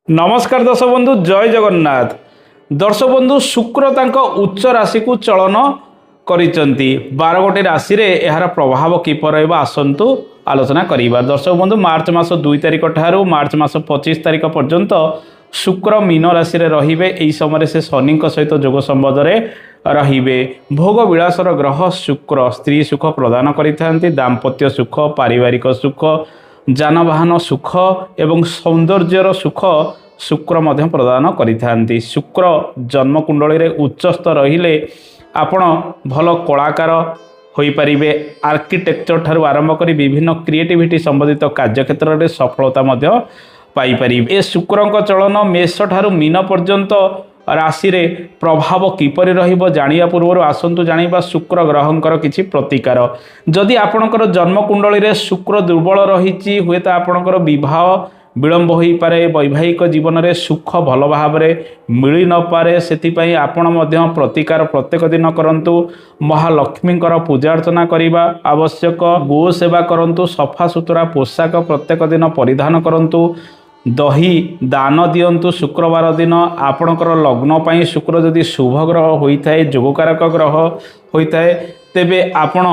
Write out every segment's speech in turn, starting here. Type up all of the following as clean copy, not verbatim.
नमस्कार दर्शक बंधु जय जगन्नाथ। दर्शक बंधु शुक्र तांको उच्च राशि को चलन करिसंती 12 गोटे राशि रे एहार प्रभाव किपर रहबो आसंतु आलोचना करिबा। दर्शक बंधु मार्च मास 2 तारिख ठारू मार्च मास 25 तारिख पर्यंत शुक्र मीन राशि रे रहिबे। एई समय से शनि सहित जोग संबंध रे रहिबे। भोग विलासर ग्रह शुक्र स्त्री सुख प्रदान करिथांती, दाम्पत्य सुख, पारिवारिक सुख, जानवाहन सुख एवं सौंदर्यर सुख शुक्र मध्य प्रदान करिथांती। शुक्र जन्म कुंडली रे उच्चस्थ रहिले आपण भल कलाकार होई परिबे। आर्किटेक्चर ठारू आरंभ करी विभिन्न क्रिएटिविटी संबंधित कार्य क्षेत्र में सफलता मध्य पाई परिबे। ए शुक्रंक चलन मेष ठारू मीन पर्यंत राशि रे प्रभाव किपरि रहिबो जानिया पूर्व आसंतु जानिबा शुक्र ग्रहंकर किछि प्रतिकार। जदि आपणकर जन्म कुंडली रे शुक्र दुर्बल रहिछि हुए तो आपणकर विवाह विलंब हो पारे, वैवाहिक जीवन में सुख भल भाव मिल न पारे। से आपण मध्य प्रतिकार प्रत्येक दिन करंतु। महालक्ष्मींकर पूजा अर्चना करने आवश्यक। गो सेवा करंतु, सफा सुतरा पोशाक प्रत्येक दिन परिधान करंतु, दही दान दियंतु। शुक्रवार दिन आपणकर लग्न पाई शुक्र जदि शुभ ग्रह होता है, जोगकारक ग्रह होता है, तेबे आपण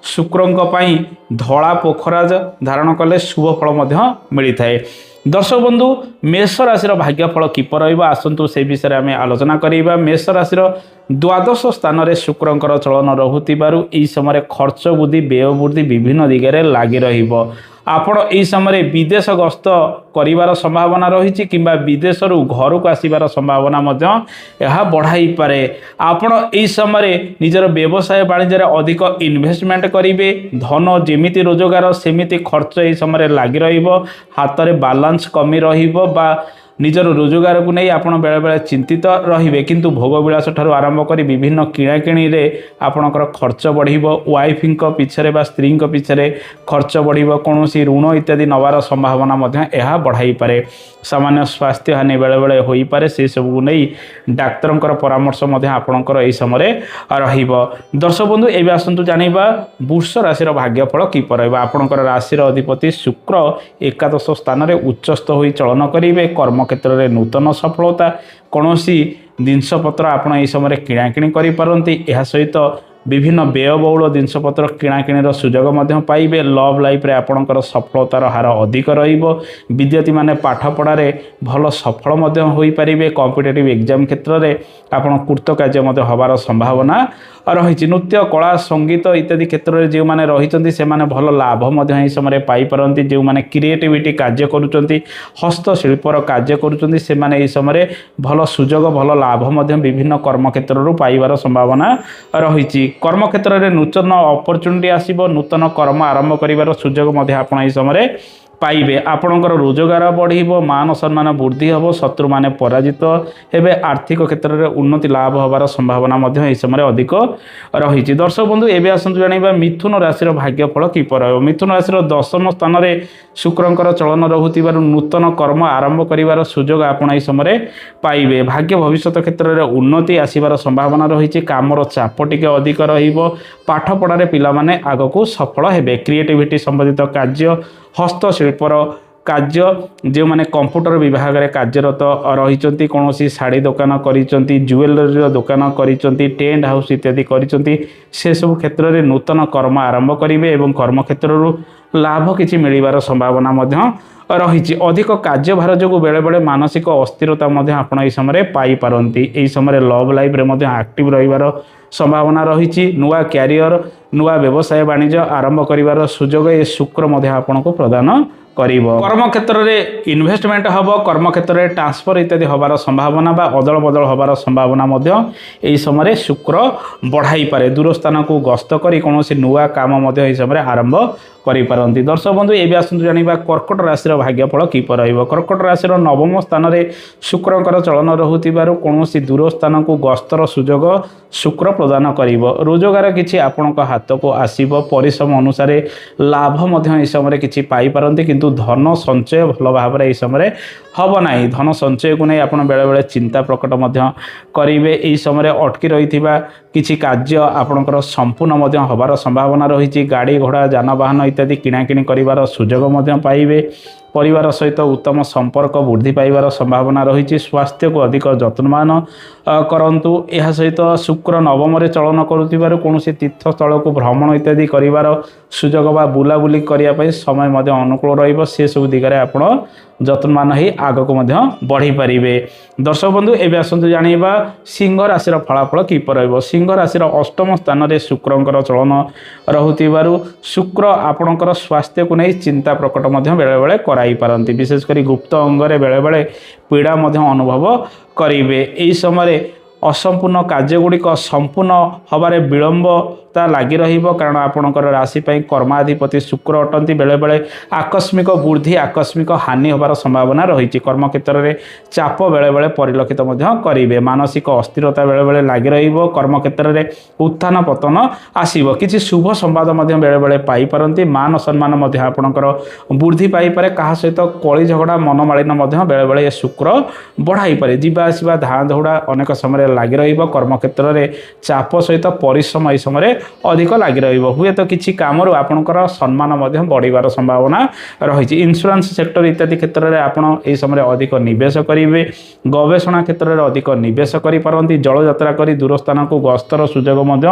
शुक्रंक पाई धला पोखराज धारण कले शुभ फल मिलता है। दर्शक बंधु मेष राशि भाग्यफल किपर रहिबो आसंतु से विषय में आलोचना करिबा। मेष राशि द्वादश स्थान रे शुक्रंकर चलन रहुतिबारु एई समय खर्च बुद्धि व्यय वृद्धि विभिन्न दिगरे लागि रहिबो। आपण एई समय विदेश गस्त करिवार संभावना रही किंबा विदेश रु घर को आसीबार संभावना मध्य यह बढ़ाई पारे। आपण एई समय निजर व्यवसाय वाणिज्य अधिक इन्वेस्टमेंट करिवे। धन जेमिति रोजगार सेमिति खर्च एई समय लागि रहिबो। हाथ रे बैलेंस कमी रहिबो बा निजर रोजगार को नहीं आपण बेले बेले चिंतित रहिबे। किंतु भोग विलास ठारू आरंभ करी विभिन्न किणाकिणी रे आपणकर खर्च बढ़िबो। वाइफिंक पिछरे बा स्त्रींक पिछरे खर्च बढ़िबो। कोनोसी ऋण इत्यादि नवार संभावना मध्य एहा बढ़ाई पारे। सामान्य स्वास्थ्य हानि बेले बेले होई पारे। से सब को नहीं डाक्तरंकर परामर्श मध्य आपणकर एई समय रहिबो। दर्शक बंधु एबे आसंतु जानिबा वृष राशिर भाग्यफल किपर रहबा। आपणकर राशिर अधिपति शुक्र एकादश स्थान रे उच्चस्थ होई चलन करिवे। कर्म क्षेत्र में नूतन सफलता, कौन जिनपतर आप समय किणाकिणी कर सहित विभिन्न व्ययबहुल जिनपतर किणाकिणीर सुजोग पाइबे। लव लाइफ रे आपणकर सफलतार हार अधिक रहिबो। विद्यार्थी माने पाठ पढ़ारे भल सफल हो पारे। कॉम्पिटिटिव एग्जाम क्षेत्र में आपन कृतकार्य हबार संभावना रही। नृत्य कला संगीत इत्यादि क्षेत्र में जो मैंने रही से भल लाभ समय पाइपारती। जो मैंने क्रिएटिविटी कार्य करुँच, हस्तशिल्पर कार्य करुँच, से समय भल सुजोग भल लाभ विभिन्न कर्म क्षेत्र पाइबार संभावना रही। कर्म क्षेत्र में नूतन अपरच्युनिटी आसीबो। नूतन कर्म आरंभ करिवार सुजोग आपण समय पाइबे। आपणकर रोजगार बढ़िबो, मान सम्मान वृद्धि हम, शत्रु माने पराजित हेबे। आर्थिक क्षेत्र में उन्नति लाभ होबार संभावना एई समय अधिक रही। दर्शक बंधु एबे आसंतु जानिबा मिथुन राशिर भाग्यफल किपर रहबो। मिथुन राशिर दशम स्थान में शुक्रंकर चलन रहुतिबारु नूतन कर्म आरंभ करिवार सुजोग आपण एई समय पाइबे। भाग्य भविष्यत क्षेत्र में उन्नति आसीबार संभावना रही। कामर चाप टिके अधिक रहिबो। पाठ पढ़ारे पिला माने आगको सफल हेबे। क्रिएटिविटी संबंधित कार्य, हस्तशिल्पर कार्य, जो मैंने कंप्यूटर विभाग में कार्यरत रही, कौन शाड़ी दुकान कर, ज्वेलरी दुकान कर, टेंट हाउस इत्यादि कर, से सब क्षेत्र में नूतन कर्म आरंभ करेंगे और कर्म क्षेत्र लाभ किसी मिलबार संभावना रही। अधिक कार्यभार जो बेले बेले मानसिक अस्थिरता आपण एई समय पाइपारती। एई समय लव लाइफ रे एक्टिव रहिबार संभावना रही। नुआ क्यारियर, नुआ व्यवसाय वाणिज्य आरंभ करिवार सुजोग ए शुक्र आपन को प्रदान करिवो। कर्म क्षेत्र में इन्वेस्टमेंट हम, कर्म क्षेत्र में ट्रांसफर इत्यादि हबार संभावना बा अदल बदल हबार संभावना एई समय शुक्र बढ़ाई पारे। दूर स्थान को गस्त करी कौन नुआ काम एई समय आरंभ करिपारती। दर्शक बंधु एबे आसंतु जानिबा कर्कट राशिर भाग्यफल किपर रहइबो। कर्कट राशिर नवम स्थान में शुक्रंकर चलन रहुतिबारु कौनसी दूर स्थान को गस्तर सुजोग शुक्र प्रदान करिवो। रोजगार किछि आपणक हाथ को आसीबो। परिश्रम अनुसार लाभ एई समय किछि पाई पारंती, किंतु धन संचय भल भाव एई समय हब नाही। धन संचय को नहीं आपण बेले बेले चिंता प्रकट करेंगे। एई समय अटकी रही किछि कार्य आपणकर संपूर्ण हबार संभावना रही। गाड़ी घोड़ा जानवाहन इत्यादि किणाकिणी करिवार सुजोग पाइबे। परिवार सहित उत्तम संपर्क वृद्धि पाइबार संभावना रही। स्वास्थ्य को अधिक यत्नवान करंतु। यह सहित शुक्र नवम चलन करुथिबार कौनसी तीर्थस्थल को भ्रमण इत्यादि करिवार सुजोग बा बुलाबुली करने समय मध्य अनुकूल रहिबो। से सब दिगरे आपण यत्नवान ही आगक बढ़ी पारे। दर्शक बंधु एवं आसतु जानिबा सिंह राशि फलाफल किपर रहिबो। सिंह राशि अष्टम स्थान में शुक्रंकर चलन रहुथिबारु शुक्र आपणकर स्वास्थ्य को नहीं चिंता प्रकट बेले बेले कराई पारंती। विशेषकर गुप्त अंगरे बेले बेले पीड़ा अनुभव करेंगे। यही समय असंपूर्ण कार्यगुड़िक संपूर्ण हबारे विलंबता लगी रहिबो कारण आपणकर राशि कर्माधिपति शुक्र अटंती। बेले बेले आकस्मिक वृद्धि आकस्मिक हानि होबार संभावना रही। कर्म क्षेत्र में चाप बेले बेले परिलक्षित करेंगे। मानसिक अस्थिरता बेले बेले लगी रहिबो। कर्म क्षेत्र में उत्थान पतन आसीबो। किछि शुभ संवाद बेले बेले पाई पारंती। मान सम्मान आपणकर वृद्धि पाई पारे। कहा सहित कली झगड़ा मनमालिन बेले बेले शुक्र बढ़ाई पारे। जीवा आसिबा धाँ धौड़ा अनेक समय लगी रहिबो। कर्म क्षेत्र में चाप सहित परिश्रम यह समय अधिक लगी रहिबो। हुए तो किछि कामरु आपणकर सम्मान बढ़िबार संभावना रही। इंश्योरेंस सेक्टर इत्यादि क्षेत्र में आपण यह समय अधिक निवेश करेंगे। गवेषणा क्षेत्र में अधिक निवेश करि पारंती। जल यात्रा करी दूर स्थान को गस्तर सुजोग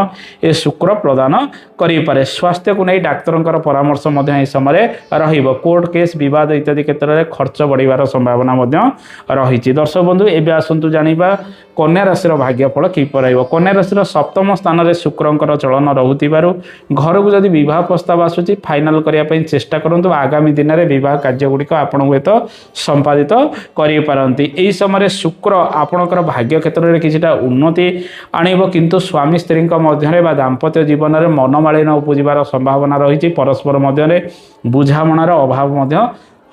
ए शुक्र प्रदान करें। स्वास्थ्य को नहीं डाक्तर परामर्श यह समय रहिबो। कोर्ट केस विवाद इत्यादि क्षेत्र में खर्च बढ़िबार संभावना रही। दर्शक बंधु एवं आसतु जानिबा कन्या राशि भाग्यफल किपर रहिबो। कन्या राशि सप्तम स्थान में शुक्रंकर चलन रहुथिबारु घर को जदि विवाह प्रस्ताव आसुची फाइनाल करने चेष्टा करंतु। आगामी दिन में विवाह कार्यगुड़िक आपण हुएत संपादित करि पारंती। एही समय शुक्र आपणकर भाग्य क्षेत्र में किछिटा उन्नति आणिबो किंतु स्वामी स्त्री मध्य दाम्पत्य जीवन में मनमालिन उपजिबार संभावना रही। परस्पर मध्य बुझामणार अभाव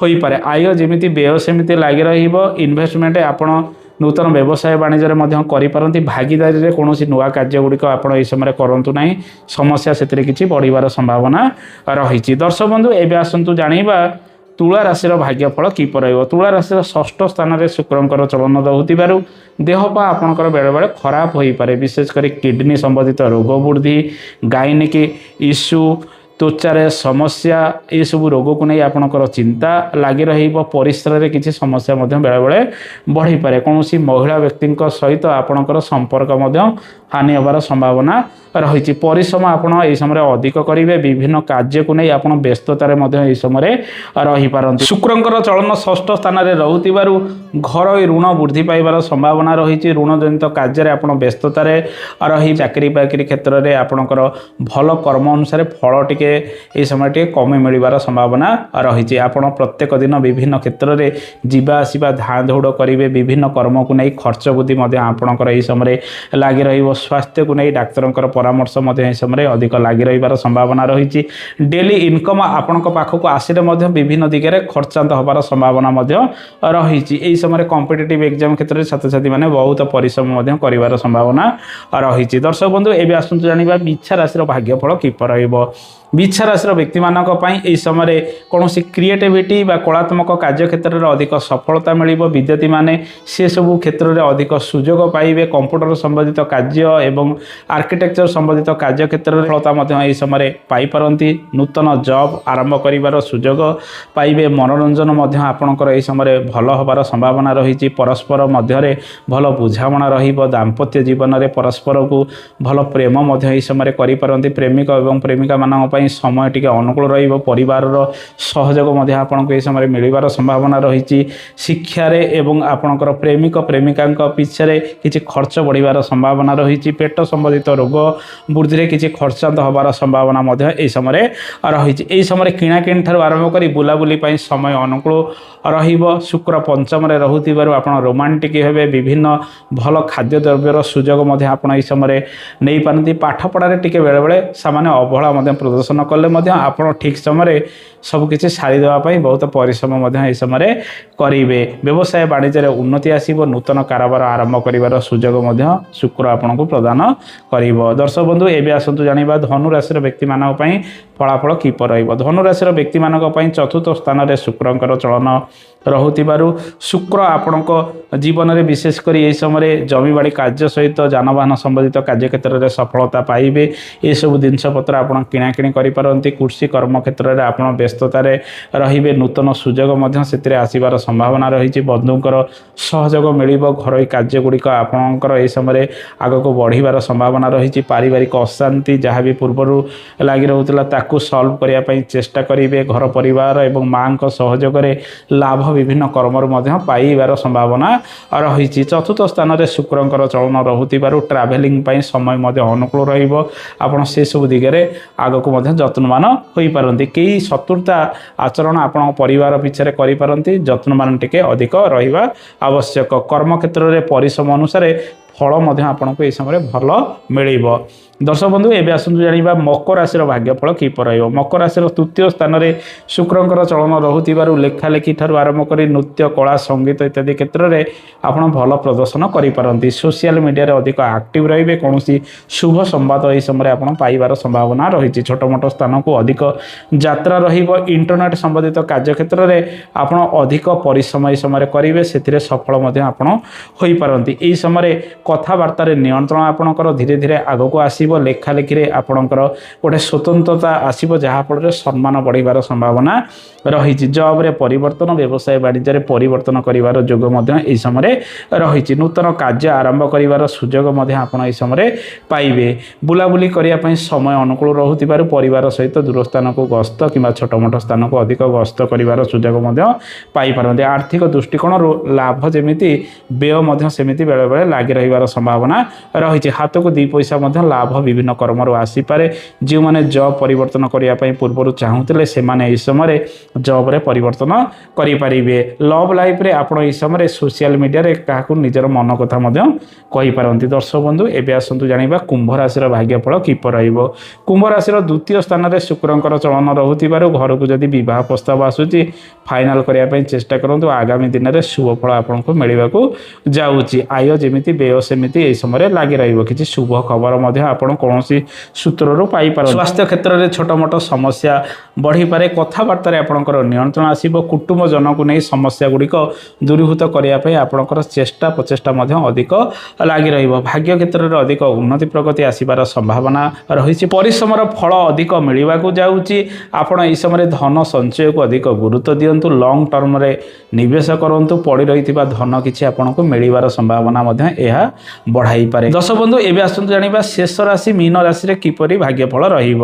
होई पारे। आय जेमिति व्यय सेमिति लागि रहिबो। इन्वेस्टमेंट आपण नूतन व्यवसाय वाणिज्य करिपारंती। भागीदारी रे कौनसी नुआ कार्यगुड़िक आपण एही समय करंतु नाही। समस्या सेतिरे किछि बढ़िबार संभावना रही। दर्शक बंधु एबे आसंतु जानिबा तुला राशि भाग्यफल किपर रहिबो। तुला राशि षष्ठ स्थान में शुक्रंकर चलन रहुथिबारु देहपा आपणकर बेले बेले खराब होई पारे। विशेषकर किडनी संबंधित रोग वृद्धि गायनिक इश्यू त्वचारे समस्या ये सब रोग को नहीं आपणकर चिंता लगी रहिबो। परिसर रे किछि समस्या बेले बेले बढ़ी पारे। कौनसी महिला व्यक्ति सहित आपणकर संपर्क हानि होबार संभावना रही। परिश्रम आपण एही समय अधिक करेंगे। विभिन्न कार्य को नहीं आपण व्यस्ततार एही समय रही पारंती। शुक्रंकर चलन षष्ठ स्थान में रहुथिबारु घर ऋण वृद्धि पाइबार संभावना रही। ऋण जनित कार्य आपण व्यस्ततार रही। चाकरी बाकरी क्षेत्र में आपणकर भल कर्म अनुसार फल टिके एही समय टिके कमी मिलबार संभावना रही। आपण प्रत्येक दिन विभिन्न क्षेत्र में जीवा आसिबा धाँ दौड़ करेंगे। विभिन्न कर्म को नहीं खर्च वृद्धि आपणकर एही समय लगी रहिबो। स्वास्थ्य को नहीं डाक्तर परामर्श समय अधिक लगी रहिबार संभावना रही। डेली इनकम आपण पाखक आसिले विभिन्न दिगरे खर्चांत होबार संभावना रही। यही समय कॉम्पिटिटिव एग्जाम क्षेत्र में छात्र छात्री मैंने बहुत परिश्रम करिवार संभावना रही। दर्शक बंधु एवं आसतु जानिबा बिच्छा राशि भाग्यफल किपर रहिबो। बिच्छा राशि व्यक्ति यही समय कौन क्रिएटिविटी बा कलात्मक कार्य क्षेत्र में अधिक सफलता मिल। विद्यार्थी माने से सब क्षेत्र में अधिक सुजोग पाइबे। कंप्यूटर संबंधित कार्य एवं आर्किटेक्चर संबंधित कार्य क्षेत्र में सफलता यही समय पाई पारंती। नूतन जॉब आरंभ करिवार सुजोग पाइबे। मनोरंजन आपणकर यही समय भल होबार संभावना रही। परस्पर मध्य भल बुझामणा रहिबो। दाम्पत्य जीवन में परस्पर को भल प्रेम यही समय करिपारंती। प्रेमिक एवं प्रेमिका मान समय टिके अनुकूल रहिबो। परिवार सहयोग आपनको समय मिलबार संभावना रही। शिक्षार एवं आपणकर प्रेमिक प्रेमिका पिछे किसी खर्च बढ़िबार संभावना रही। पेट संबंधित रोग वृद्धि किसी खर्चांत होबार संभावना यही समय रही। यही समय किणाकिणी ठार आरंभ कर बुलाबुली समय अनुकूल रहिबो। शुक्र पंचम रहुथिबारु आपण रोमांटिक हेबे। विभिन्न भल खाद्य द्रव्यर सुजोग आपण एही समय नहीं पारंती। पाठ पढ़ारे टिके बेले बेले सामान्य अवहेला प्रदर्शन कले आपण ठीक समय सबकिछि सारी देवाई बहुत परिश्रम यही समय करेंगे। व्यवसाय वाणिज्य उन्नति आसीबो। नूतन कारोबार आरंभ करिवार सुजोग शुक्र आपको प्रदान करिबो। दर्शक बंधु एवं आसतु जानिबा धनु राशि व्यक्ति फलाफल किपर रहिबो। धनु राशि व्यक्ति चतुर्थ स्थान में शुक्रंकर चलन ରହୁଥିବାରୁ ଶୁକ୍ର ଆପଣଙ୍କ ଜୀବନରେ ବିଶେଷ କରି ଏହି ସମୟରେ ଜମିବାଡ଼ି କାର୍ଯ୍ୟ ସହିତ ଯାନବାହନ ସମ୍ବନ୍ଧିତ କାର୍ଯ୍ୟକ୍ଷେତ୍ରରେ ସଫଳତା ପାଇବେ। ଏସବୁ ଜିନିଷପତ୍ର ଆପଣ କିଣାକିଣି କରିପାରନ୍ତି। କୃଷି କର୍ମକ୍ଷେତ୍ରରେ ଆପଣ ବ୍ୟସ୍ତତାରେ ରହିବେ। ନୂତନ ସୁଯୋଗ ମଧ୍ୟ ସେଥିରେ ଆସିବାର ସମ୍ଭାବନା ରହିଛି। ବନ୍ଧୁଙ୍କର ସହଯୋଗ ମିଳିବ। ଘରୋଇ କାର୍ଯ୍ୟଗୁଡ଼ିକ ଆପଣଙ୍କର ଏହି ସମୟରେ ଆଗକୁ ବଢ଼ିବାର ସମ୍ଭାବନା ରହିଛି। ପାରିବାରିକ ଅଶାନ୍ତି ଯାହା ବି ପୂର୍ବରୁ ଲାଗି ରହୁଥିଲା ତାକୁ ସଲ୍ଭ କରିବା ପାଇଁ ଚେଷ୍ଟା କରିବେ। ଘର ପରିବାର ଏବଂ ମାଆଙ୍କ ସହଯୋଗରେ ଲାଭ ବିଭିନ୍ନ କର୍ମରୁ ମଧ୍ୟ ପାଇବାର ସମ୍ଭାବନା ରହିଛି। ଚତୁର୍ଥ ସ୍ଥାନରେ ଶୁକ୍ରଙ୍କର ଚଳନ ରହୁଥିବାରୁ ଟ୍ରାଭେଲିଂ ପାଇଁ ସମୟ ମଧ୍ୟ ଅନୁକୂଳ ରହିବ। ଆପଣ ସେସବୁ ଦିଗରେ ଆଗକୁ ମଧ୍ୟ ଯତ୍ନବାନ ହୋଇପାରନ୍ତି। କେହି ଶତ୍ରୁତା ଆଚରଣ ଆପଣଙ୍କ ପରିବାର ପିଛରେ କରିପାରନ୍ତି। ଯତ୍ନବାନ ଟିକେ ଅଧିକ ରହିବା ଆବଶ୍ୟକ। କର୍ମକ୍ଷେତ୍ରରେ ପରିଶ୍ରମ ଅନୁସାରେ ଫଳ ମଧ୍ୟ ଆପଣଙ୍କୁ ଏହି ସମୟରେ ଭଲ ମିଳିବ। ଦର୍ଶକ ବନ୍ଧୁ ଏବେ ଆସନ୍ତୁ ଜାଣିବା ମକର ରାଶିର ଭାଗ୍ୟଫଳ କିପରି ରହିବ। ମକର ରାଶିର ତୃତୀୟ ସ୍ଥାନରେ ଶୁକ୍ରଙ୍କର ଚଳନ ରହୁଥିବାରୁ ଲେଖାଲେଖି ଠାରୁ ଆରମ୍ଭ କରି ନୃତ୍ୟ କଳା ସଙ୍ଗୀତ ଇତ୍ୟାଦି କ୍ଷେତ୍ରରେ ଆପଣ ଭଲ ପ୍ରଦର୍ଶନ କରିପାରନ୍ତି। ସୋସିଆଲ ମିଡ଼ିଆରେ ଅଧିକ ଆକ୍ଟିଭ ରହିବେ। କୌଣସି ଶୁଭ ସମ୍ବାଦ ଏହି ସମୟରେ ଆପଣ ପାଇବାର ସମ୍ଭାବନା ରହିଛି। ଛୋଟ ମୋଟ ସ୍ଥାନକୁ ଅଧିକ ଯାତ୍ରା ରହିବ। ଇଣ୍ଟରନେଟ୍ ସମ୍ବନ୍ଧିତ କାର୍ଯ୍ୟକ୍ଷେତ୍ରରେ ଆପଣ ଅଧିକ ପରିଶ୍ରମ ଏହି ସମୟରେ କରିବେ। ସେଥିରେ ସଫଳ ମଧ୍ୟ ଆପଣ ହୋଇପାରନ୍ତି। ଏହି ସମୟରେ କଥାବାର୍ତ୍ତାରେ ନିୟନ୍ତ୍ରଣ ଆପଣଙ୍କର ଧୀରେ ଧୀରେ ଆଗକୁ ଆସିବ। ଲେଖାଲେଖିରେ ଆପଣଙ୍କର ଗୋଟେ ସ୍ୱତନ୍ତ୍ରତା ଆସିବ ଯାହାଫଳରେ ସମ୍ମାନ ବଢ଼ିବାର ସମ୍ଭାବନା ରହିଛି। ଜବ୍ରେ ପରିବର୍ତ୍ତନ, ବ୍ୟବସାୟ ବାଣିଜ୍ୟରେ ପରିବର୍ତ୍ତନ କରିବାର ଯୋଗ ମଧ୍ୟ ଏହି ସମୟରେ ରହିଛି। ନୂତନ କାର୍ଯ୍ୟ ଆରମ୍ଭ କରିବାର ସୁଯୋଗ ମଧ୍ୟ ଆପଣ ଏହି ସମୟରେ ପାଇବେ। ବୁଲାବୁଲି କରିବା ପାଇଁ ସମୟ ଅନୁକୂଳ ରହୁଥିବାରୁ ପରିବାର ସହିତ ଦୂର ସ୍ଥାନକୁ ଗସ୍ତ କିମ୍ବା ଛୋଟ ମୋଟ ସ୍ଥାନକୁ ଅଧିକ ଗସ୍ତ କରିବାର ସୁଯୋଗ ମଧ୍ୟ ପାଇପାରନ୍ତି। ଆର୍ଥିକ ଦୃଷ୍ଟିକୋଣରୁ ଲାଭ ଯେମିତି ବ୍ୟୟ ମଧ୍ୟ ସେମିତି ବେଳେବେଳେ ଲାଗି ରହିବାର ସମ୍ଭାବନା ରହିଛି। ହାତକୁ ଦୁଇ ପଇସା ମଧ୍ୟ ଲାଭ ବିଭିନ୍ନ କର୍ମରୁ ଆସିପାରେ। ଯେଉଁମାନେ ଜବ୍ ପରିବର୍ତ୍ତନ କରିବା ପାଇଁ ପୂର୍ବରୁ ଚାହୁଁଥିଲେ ସେମାନେ ଏହି ସମୟରେ ଜବ୍ରେ ପରିବର୍ତ୍ତନ କରିପାରିବେ। ଲଭ୍ ଲାଇଫ୍ରେ ଆପଣ ଏହି ସମୟରେ ସୋସିଆଲ ମିଡ଼ିଆରେ କାହାକୁ ନିଜର ମନ କଥା ମଧ୍ୟ କହିପାରନ୍ତି। ଦର୍ଶକ ବନ୍ଧୁ ଏବେ ଆସନ୍ତୁ ଜାଣିବା କୁମ୍ଭ ରାଶିର ଭାଗ୍ୟଫଳ କିପରି ରହିବ। କୁମ୍ଭ ରାଶିର ଦ୍ୱିତୀୟ ସ୍ଥାନରେ ଶୁକ୍ରଙ୍କର ଚଳନ ରହୁଥିବାରୁ ଘରକୁ ଯଦି ବିବାହ ପ୍ରସ୍ତାବ ଆସୁଛି ଫାଇନାଲ କରିବା ପାଇଁ ଚେଷ୍ଟା କରନ୍ତୁ। ଆଗାମୀ ଦିନରେ ଶୁଭ ଫଳ ଆପଣଙ୍କୁ ମିଳିବାକୁ ଯାଉଛି। ଆୟ ଯେମିତି ବ୍ୟୟ ସେମିତି ଏହି ସମୟରେ ଲାଗି ରହିବ। କିଛି ଶୁଭ ଖବର ମଧ୍ୟ ଆପଣ କୌଣସି ସୂତ୍ରରୁ ପାଇପାରନ୍ତି। ସ୍ୱାସ୍ଥ୍ୟ କ୍ଷେତ୍ରରେ ଛୋଟ ମୋଟ ସମସ୍ୟା ବଢ଼ିପାରେ। କଥାବାର୍ତ୍ତାରେ ଆପଣଙ୍କର ନିୟନ୍ତ୍ରଣ ଆସିବ। କୁଟୁମ୍ବଜନକୁ ନେଇ ସମସ୍ୟା ଗୁଡ଼ିକ ଦୂରୀଭୂତ କରିବା ପାଇଁ ଆପଣଙ୍କର ଚେଷ୍ଟା ପ୍ରଚେଷ୍ଟା ମଧ୍ୟ ଅଧିକ ଲାଗି ରହିବ। ଭାଗ୍ୟ କ୍ଷେତ୍ରରେ ଅଧିକ ଉନ୍ନତି ପ୍ରଗତି ଆସିବାର ସମ୍ଭାବନା ରହିଛି। ପରିଶ୍ରମର ଫଳ ଅଧିକ ମିଳିବାକୁ ଯାଉଛି। ଆପଣ ଏହି ସମୟରେ ଧନ ସଞ୍ଚୟକୁ ଅଧିକ ଗୁରୁତ୍ୱ ଦିଅନ୍ତୁ। ଲଙ୍ଗ୍ ଟର୍ମରେ ନିବେଶ କରନ୍ତୁ। ପଡ଼ି ରହିଥିବା ଧନ କିଛି ଆପଣଙ୍କୁ ମିଳିବାର ସମ୍ଭାବନା ମଧ୍ୟ ଏହା ବଢ଼ାଇପାରେ। ଦର୍ଶକ ବନ୍ଧୁ ଏବେ ଆସନ୍ତୁ ଜାଣିବା ଶେଷ ରାଶି ମୀନ ରାଶିରେ କିପରି ଭାଗ୍ୟଫଳ ରହିବ।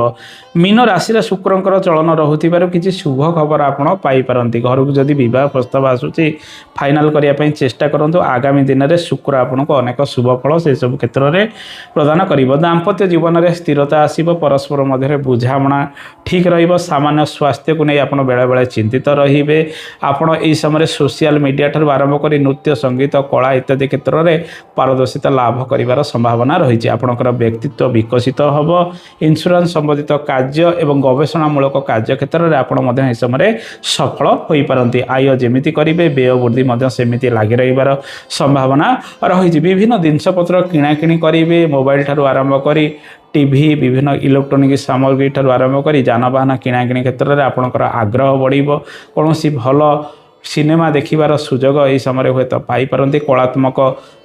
ମୀନ ରାଶିରେ ଶୁକ୍ରଙ୍କର ଚଳନ ରହୁଥିବାରୁ କିଛି ଶୁଭ ଖବର ଆପଣ ପାଇପାରନ୍ତି। ଘରକୁ ଯଦି ବିବାହ ପ୍ରସ୍ତାବ ଆସୁଛି ଫାଇନାଲ କରିବା ପାଇଁ ଚେଷ୍ଟା କରନ୍ତୁ। ଆଗାମୀ ଦିନରେ ଶୁକ୍ର ଆପଣଙ୍କୁ ଅନେକ ଶୁଭ ଫଳ ସେସବୁ କ୍ଷେତ୍ରରେ ପ୍ରଦାନ କରିବ। ଦାମ୍ପତ୍ୟ ଜୀବନରେ ସ୍ଥିରତା ଆସିବ। ପରସ୍ପର ମଧ୍ୟରେ ବୁଝାମଣା ଠିକ୍ ରହିବ। ସାମାନ୍ୟ ସ୍ୱାସ୍ଥ୍ୟକୁ ନେଇ ଆପଣ ବେଳେବେଳେ ଚିନ୍ତିତ ରହିବେ। ଆପଣ ଏହି ସମୟରେ ସୋସିଆଲ ମିଡ଼ିଆ ଠାରୁ ଆରମ୍ଭ କରି ନୃତ୍ୟ ସଙ୍ଗୀତ କଳା ଇତ୍ୟାଦି କ୍ଷେତ୍ରରେ ପାରଦର୍ଶିତା ଲାଭ କରିବାର ସମ୍ଭାବନା ରହିଛି। ଆପଣଙ୍କର ବ୍ୟକ୍ତିତ୍ୱ ବିକଶିତ ହେବ। ଇନ୍ସୁରାନ୍ସ ସମ୍ବନ୍ଧିତ କାର୍ଯ୍ୟ ଏବଂ ଗବେଷଣାମୂଳକ କାର୍ଯ୍ୟ କ୍ଷେତ୍ରରେ ଆପଣ ମଧ୍ୟ ଏହି ସମୟରେ ସଫଳ ହୋଇପାରନ୍ତି। ଆୟ ଯେମିତି କରିବେ ବ୍ୟୟ ବୃଦ୍ଧି ମଧ୍ୟ ସେମିତି ଲାଗି ରହିବାର ସମ୍ଭାବନା ରହିଛି। ବିଭିନ୍ନ ଜିନିଷପତ୍ର କିଣାକିଣି କରିବେ। ମୋବାଇଲ ଠାରୁ ଆରମ୍ଭ କରି ଟିଭି ବିଭିନ୍ନ ଇଲେକ୍ଟ୍ରୋନିକ ସାମଗ୍ରୀ ଠାରୁ ଆରମ୍ଭ କରି ଯାନବାହନ କିଣାକିଣି କ୍ଷେତ୍ରରେ ଆପଣଙ୍କର ଆଗ୍ରହ ବଢ଼ିବ। କୌଣସି ଭଲ ସିନେମା ଦେଖିବାର ସୁଯୋଗ ଏହି ସମୟରେ ହୁଏତ ପାଇପାରନ୍ତି। କଳାତ୍ମକ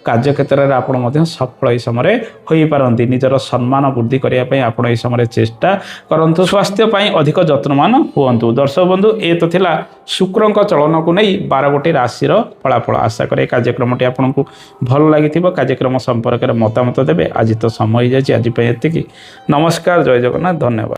କାର୍ଯ୍ୟକ୍ଷେତ୍ରରେ ଆପଣ ମଧ୍ୟ ସଫଳ ଏହି ସମୟରେ ହୋଇପାରନ୍ତି। ନିଜର ସମ୍ମାନ ବୃଦ୍ଧି କରିବା ପାଇଁ ଆପଣ ଏହି ସମୟରେ ଚେଷ୍ଟା କରନ୍ତୁ। ସ୍ୱାସ୍ଥ୍ୟ ପାଇଁ ଅଧିକ ଯତ୍ନବାନ ହୁଅନ୍ତୁ। ଦର୍ଶକ ବନ୍ଧୁ ଏ ତ ଥିଲା ଶୁକ୍ରଙ୍କ ଚଳନକୁ ନେଇ 12ଗୋଟି ରାଶିର ଫଳାଫଳ। ଆଶା କରେ କାର୍ଯ୍ୟକ୍ରମଟି ଆପଣଙ୍କୁ ଭଲ ଲାଗିଥିବ। କାର୍ଯ୍ୟକ୍ରମ ସମ୍ପର୍କରେ ମତାମତ ଦେବେ। ଆଜି ତ ସମୟ ହେଇଯାଇଛି। ଆଜି ପାଇଁ ଏତିକି। ନମସ୍କାର, ଜୟ ଜଗନ୍ନାଥ, ଧନ୍ୟବାଦ।